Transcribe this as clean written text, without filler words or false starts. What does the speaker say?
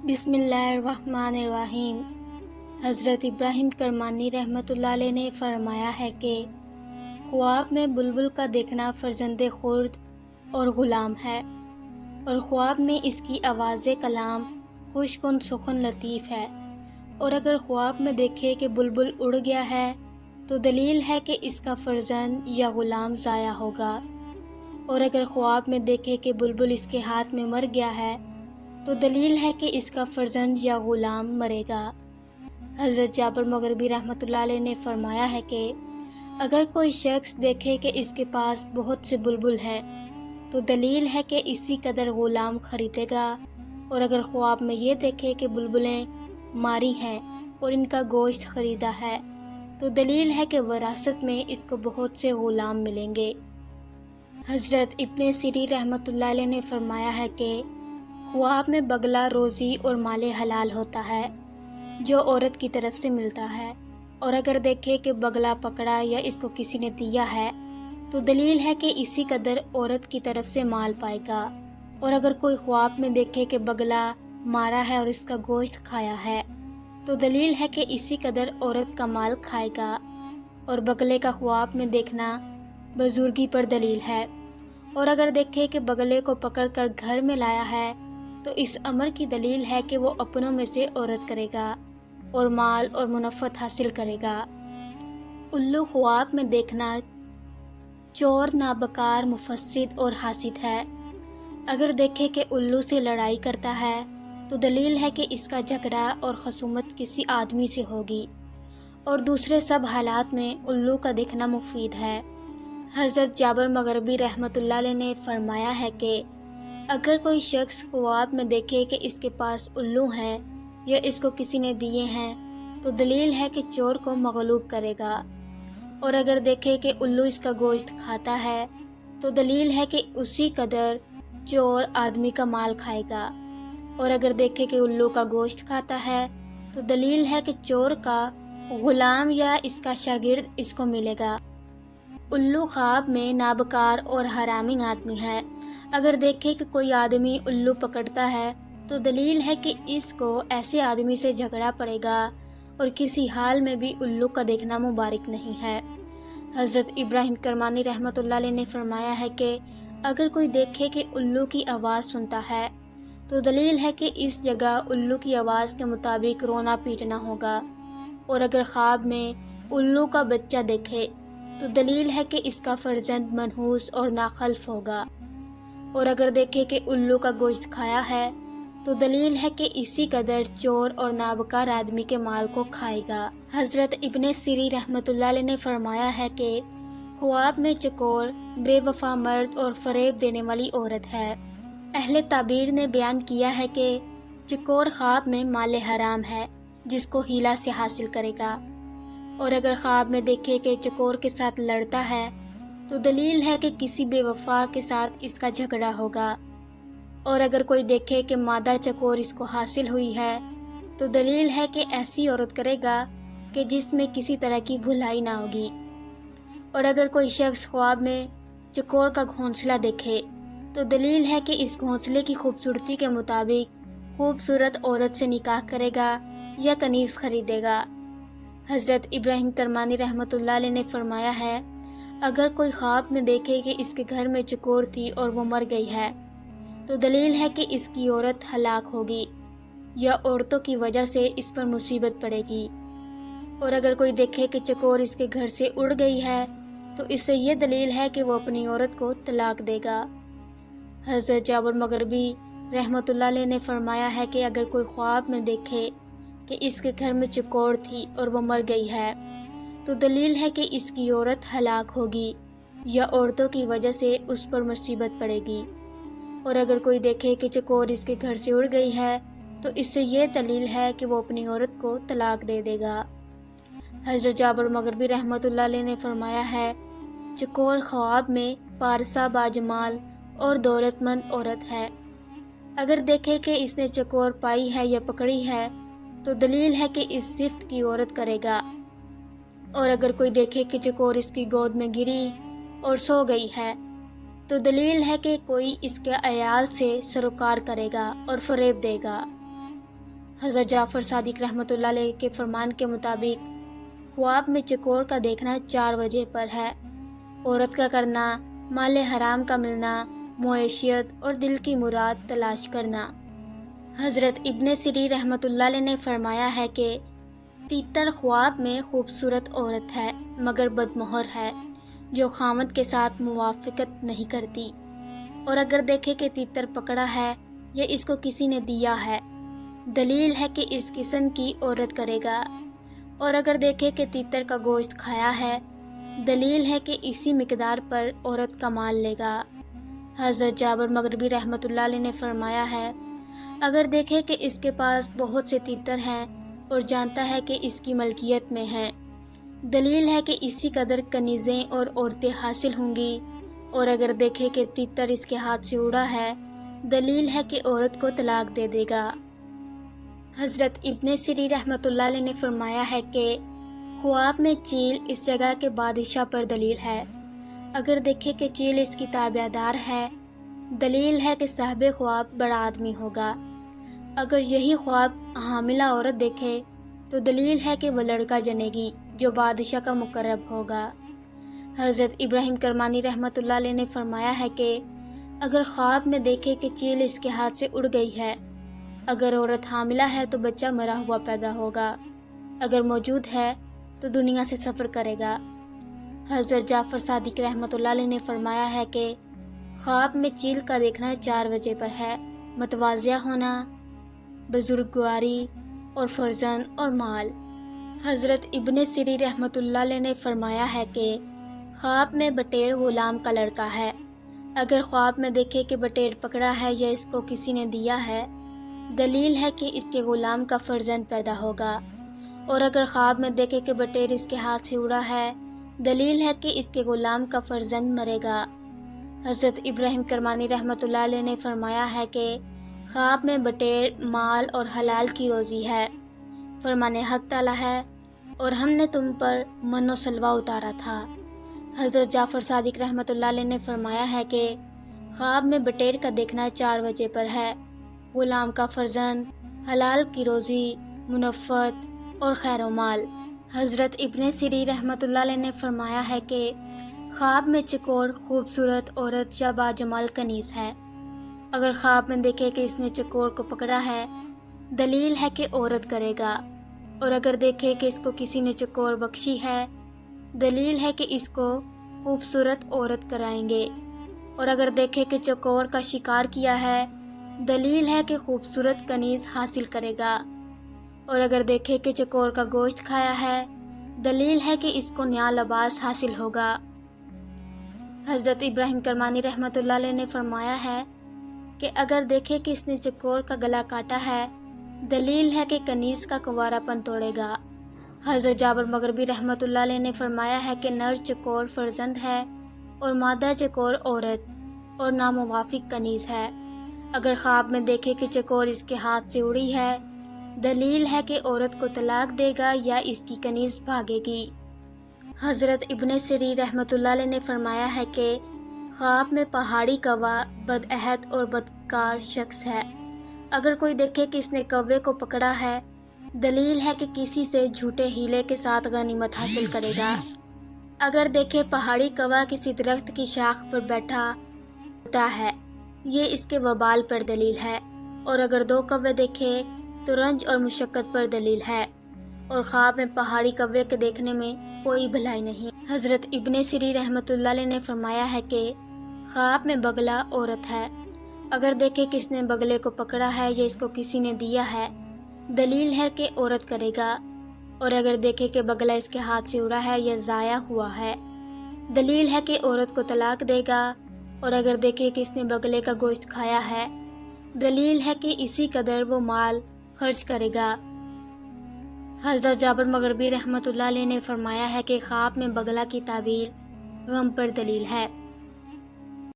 بسم اللہ الرحمن الرحیم۔ حضرت ابراہیم کرمانی رحمۃ اللہ علیہ نے فرمایا ہے کہ خواب میں بلبل کا دیکھنا فرزند خرد اور غلام ہے، اور خواب میں اس کی آواز کلام خوش کن سخن لطیف ہے، اور اگر خواب میں دیکھے کہ بلبل اڑ گیا ہے تو دلیل ہے کہ اس کا فرزند یا غلام ضائع ہوگا، اور اگر خواب میں دیکھے کہ بلبل اس کے ہاتھ میں مر گیا ہے تو دلیل ہے کہ اس کا فرزند یا غلام مرے گا۔ حضرت جابر مغربی رحمۃ اللہ علیہ نے فرمایا ہے کہ اگر کوئی شخص دیکھے کہ اس کے پاس بہت سے بلبل ہیں تو دلیل ہے کہ اسی قدر غلام خریدے گا، اور اگر خواب میں یہ دیکھے کہ بلبلیں ماری ہیں اور ان کا گوشت خریدا ہے تو دلیل ہے کہ وراثت میں اس کو بہت سے غلام ملیں گے۔ حضرت ابن سیرین رحمۃ اللہ علیہ نے فرمایا ہے کہ خواب میں بگلا روزی اور مال حلال ہوتا ہے جو عورت کی طرف سے ملتا ہے، اور اگر دیکھے کہ بگلا پکڑا یا اس کو کسی نے دیا ہے تو دلیل ہے کہ اسی قدر عورت کی طرف سے مال پائے گا، اور اگر کوئی خواب میں دیکھے کہ بگلا مارا ہے اور اس کا گوشت کھایا ہے تو دلیل ہے کہ اسی قدر عورت کا مال کھائے گا، اور بگلے کا خواب میں دیکھنا بزرگی پر دلیل ہے، اور اگر دیکھے کہ بگلے کو پکڑ کر گھر میں لایا ہے تو اس امر کی دلیل ہے کہ وہ اپنوں میں سے عورت کرے گا اور مال اور منفعت حاصل کرے گا۔ الو خواب میں دیکھنا چور، نابکار، مفسد اور حاسد ہے۔ اگر دیکھے کہ الو سے لڑائی کرتا ہے تو دلیل ہے کہ اس کا جھگڑا اور خصومت کسی آدمی سے ہوگی، اور دوسرے سب حالات میں الو کا دیکھنا مفید ہے۔ حضرت جابر مغربی رحمۃ اللہ علیہ نے فرمایا ہے کہ اگر کوئی شخص خواب میں دیکھے کہ اس کے پاس الو ہیں یا اس کو کسی نے دیے ہیں تو دلیل ہے کہ چور کو مغلوب کرے گا، اور اگر دیکھے کہ الو اس کا گوشت کھاتا ہے تو دلیل ہے کہ اسی قدر چور آدمی کا مال کھائے گا، اور اگر دیکھے کہ الو کا گوشت کھاتا ہے تو دلیل ہے کہ چور کا غلام یا اس کا شاگرد اس کو ملے گا۔ الو خواب میں نابکار اور حرامی آدمی ہے۔ اگر دیکھے کہ کوئی آدمی الو پکڑتا ہے تو دلیل ہے کہ اس کو ایسے آدمی سے جھگڑا پڑے گا، اور کسی حال میں بھی الو کا دیکھنا مبارک نہیں ہے۔ حضرت ابراہیم کرمانی رحمۃ اللہ علیہ نے فرمایا ہے کہ اگر کوئی دیکھے کہ الو کی آواز سنتا ہے تو دلیل ہے کہ اس جگہ الو کی آواز کے مطابق رونا پیٹنا ہوگا، اور اگر خواب میں الو کا بچہ دیکھے تو دلیل ہے کہ اس کا فرزند منحوس اور ناخلف ہوگا، اور اگر دیکھے کہ الو کا گوشت کھایا ہے تو دلیل ہے کہ اسی قدر چور اور نابکار آدمی کے مال کو کھائے گا۔ حضرت ابن سیرین رحمۃ اللہ علیہ نے فرمایا ہے کہ خواب میں چکور بے وفا مرد اور فریب دینے والی عورت ہے۔ اہل تعبیر نے بیان کیا ہے کہ چکور خواب میں مال حرام ہے جس کو ہیلا سے حاصل کرے گا، اور اگر خواب میں دیکھے کہ چکور کے ساتھ لڑتا ہے تو دلیل ہے کہ کسی بے وفا کے ساتھ اس کا جھگڑا ہوگا، اور اگر کوئی دیکھے کہ مادہ چکور اس کو حاصل ہوئی ہے تو دلیل ہے کہ ایسی عورت کرے گا کہ جس میں کسی طرح کی بھلائی نہ ہوگی، اور اگر کوئی شخص خواب میں چکور کا گھونسلہ دیکھے تو دلیل ہے کہ اس گھونسلے کی خوبصورتی کے مطابق خوبصورت عورت سے نکاح کرے گا یا کنیز خریدے گا۔ حضرت ابراہیم کرمانی رحمۃ اللہ علیہ نے فرمایا ہے اگر کوئی خواب میں دیکھے کہ اس کے گھر میں چکور تھی اور وہ مر گئی ہے تو دلیل ہے کہ اس کی عورت ہلاک ہوگی یا عورتوں کی وجہ سے اس پر مصیبت پڑے گی، اور اگر کوئی دیکھے کہ چکور اس کے گھر سے اڑ گئی ہے تو اس سے یہ دلیل ہے کہ وہ اپنی عورت کو طلاق دے گا۔ حضرت جابر مغربی رحمۃ اللہ علیہ نے فرمایا ہے کہ اگر کوئی خواب میں دیکھے کہ اس کے گھر میں چکور تھی اور وہ مر گئی ہے تو دلیل ہے کہ اس کی عورت ہلاک ہوگی یا عورتوں کی وجہ سے اس پر مصیبت پڑے گی، اور اگر کوئی دیکھے کہ چکور اس کے گھر سے اڑ گئی ہے تو اس سے یہ دلیل ہے کہ وہ اپنی عورت کو طلاق دے دے گا۔ حضرت جابر مغربی رحمۃ اللہ علیہ نے فرمایا ہے چکور خواب میں پارسا باجمال اور دولت مند عورت ہے۔ اگر دیکھے کہ اس نے چکور پائی ہے یا پکڑی ہے تو دلیل ہے کہ اس صفت کی عورت کرے گا، اور اگر کوئی دیکھے کہ چکور اس کی گود میں گری اور سو گئی ہے تو دلیل ہے کہ کوئی اس کے عیال سے سروکار کرے گا اور فریب دے گا۔ حضرت جعفر صادق رحمۃ اللہ علیہ کے فرمان کے مطابق خواب میں چکور کا دیکھنا 4 وجہ پر ہے۔ عورت کا کرنا، مال حرام کا ملنا، معیشت اور دل کی مراد تلاش کرنا۔ حضرت ابن سیرین رحمۃ اللہ علیہ نے فرمایا ہے کہ تیتر خواب میں خوبصورت عورت ہے مگر بدمہر ہے جو خامد کے ساتھ موافقت نہیں کرتی، اور اگر دیکھے کہ تیتر پکڑا ہے یا اس کو کسی نے دیا ہے، دلیل ہے کہ اس قسم کی عورت کرے گا، اور اگر دیکھے کہ تیتر کا گوشت کھایا ہے، دلیل ہے کہ اسی مقدار پر عورت کا مال لے گا۔ حضرت جابر مغربی رحمۃ اللہ علیہ نے فرمایا ہے، اگر دیکھے کہ اس کے پاس بہت سے تیتر ہیں اور جانتا ہے کہ اس کی ملکیت میں ہیں، دلیل ہے کہ اسی قدر کنیزیں اور عورتیں حاصل ہوں گی، اور اگر دیکھے کہ تیتر اس کے ہاتھ سے اڑا ہے، دلیل ہے کہ عورت کو طلاق دے دے گا۔ حضرت ابن سیرین رحمۃ اللہ علیہ نے فرمایا ہے کہ خواب میں چیل اس جگہ کے بادشاہ پر دلیل ہے۔ اگر دیکھے کہ چیل اس کی تابع دار ہے، دلیل ہے کہ صاحب خواب بڑا آدمی ہوگا۔ اگر یہی خواب حاملہ عورت دیکھے تو دلیل ہے کہ وہ لڑکا جنے گی جو بادشاہ کا مقرب ہوگا۔ حضرت ابراہیم کرمانی رحمۃ اللہ علیہ نے فرمایا ہے کہ اگر خواب میں دیکھے کہ چیل اس کے ہاتھ سے اڑ گئی ہے، اگر عورت حاملہ ہے تو بچہ مرا ہوا پیدا ہوگا، اگر موجود ہے تو دنیا سے سفر کرے گا۔ حضرت جعفر صادق رحمۃ اللہ علیہ نے فرمایا ہے کہ خواب میں چیل کا دیکھنا 4 وجہ پر ہے: متواضع ہونا، بزرگواری اور فرزند اور مال۔ حضرت ابن سیرین رحمۃ اللہ علیہ نے فرمایا ہے کہ خواب میں بٹیر غلام کا لڑکا ہے۔ اگر خواب میں دیکھے کہ بٹیر پکڑا ہے یا اس کو کسی نے دیا ہے، دلیل ہے کہ اس کے غلام کا فرزند پیدا ہوگا، اور اگر خواب میں دیکھے کہ بٹیر اس کے ہاتھ سے اڑا ہے، دلیل ہے کہ اس کے غلام کا فرزند مرے گا۔ حضرت ابراہیم کرمانی رحمۃ اللہ علیہ نے فرمایا ہے کہ خواب میں بٹیر مال اور حلال کی روزی ہے۔ فرمان حق تعالی ہے، اور ہم نے تم پر من و سلوہ اتارا تھا۔ حضرت جعفر صادق رحمۃ اللہ علیہ نے فرمایا ہے کہ خواب میں بٹیر کا دیکھنا 4 وجہ پر ہے: غلام کا فرزند، حلال کی روزی، منفعت اور خیر و مال۔ حضرت ابن سیرین رحمۃ اللہ علیہ نے فرمایا ہے کہ خواب میں چکور خوبصورت عورت یا باجمال کنیز ہے۔ اگر خواب میں دیکھے کہ اس نے چکور کو پکڑا ہے، دلیل ہے کہ عورت کرے گا، اور اگر دیکھے کہ اس کو کسی نے چکور بخشی ہے، دلیل ہے کہ اس کو خوبصورت عورت کرائیں گے، اور اگر دیکھے کہ چکور کا شکار کیا ہے، دلیل ہے کہ خوبصورت کنیز حاصل کرے گا، اور اگر دیکھے کہ چکور کا گوشت کھایا ہے، دلیل ہے کہ اس کو نیا لباس حاصل ہوگا۔ حضرت ابراہیم کرمانی رحمۃ اللہ علیہ نے فرمایا ہے کہ اگر دیکھے کہ اس نے چکور کا گلا کاٹا ہے، دلیل ہے کہ کنیز کا کنوارا پن توڑے گا۔ حضرت جابر مغربی رحمۃ اللہ علیہ نے فرمایا ہے کہ نر چکور فرزند ہے اور مادہ چکور عورت اور ناموافق کنیز ہے۔ اگر خواب میں دیکھے کہ چکور اس کے ہاتھ سے اڑی ہے، دلیل ہے کہ عورت کو طلاق دے گا یا اس کی کنیز بھاگے گی۔ حضرت ابن سیرین رحمۃ اللہ علیہ نے فرمایا ہے کہ خواب میں پہاڑی کوا بدعہد اور بدکار شخص ہے۔ اگر کوئی دیکھے کہ اس نے کوے کو پکڑا ہے، دلیل ہے کہ کسی سے جھوٹے ہیلے کے ساتھ غنیمت حاصل کرے گا۔ اگر دیکھے پہاڑی کوا کسی درخت کی شاخ پر بیٹھا ہوتا ہے، یہ اس کے وبال پر دلیل ہے، اور اگر 2 کوے دیکھے تو رنج اور مشقت پر دلیل ہے، اور خواب میں پہاڑی کوے کے دیکھنے میں کوئی بھلائی نہیں۔ حضرت ابن سیرین رحمۃ اللہ علیہ نے فرمایا ہے کہ خواب میں بگلا عورت ہے۔ اگر دیکھے کس نے بگلے کو پکڑا ہے یا اس کو کسی نے دیا ہے، دلیل ہے کہ عورت کرے گا، اور اگر دیکھے کہ بگلا اس کے ہاتھ سے اڑا ہے یا ضائع ہوا ہے، دلیل ہے کہ عورت کو طلاق دے گا، اور اگر دیکھے کہ اس نے بگلے کا گوشت کھایا ہے، دلیل ہے کہ اسی قدر وہ مال خرچ کرے گا۔ حضرت جابر مغربی رحمۃ اللہ علیہ نے فرمایا ہے کہ خواب میں بگلا کی تعبیر غم پر دلیل ہے۔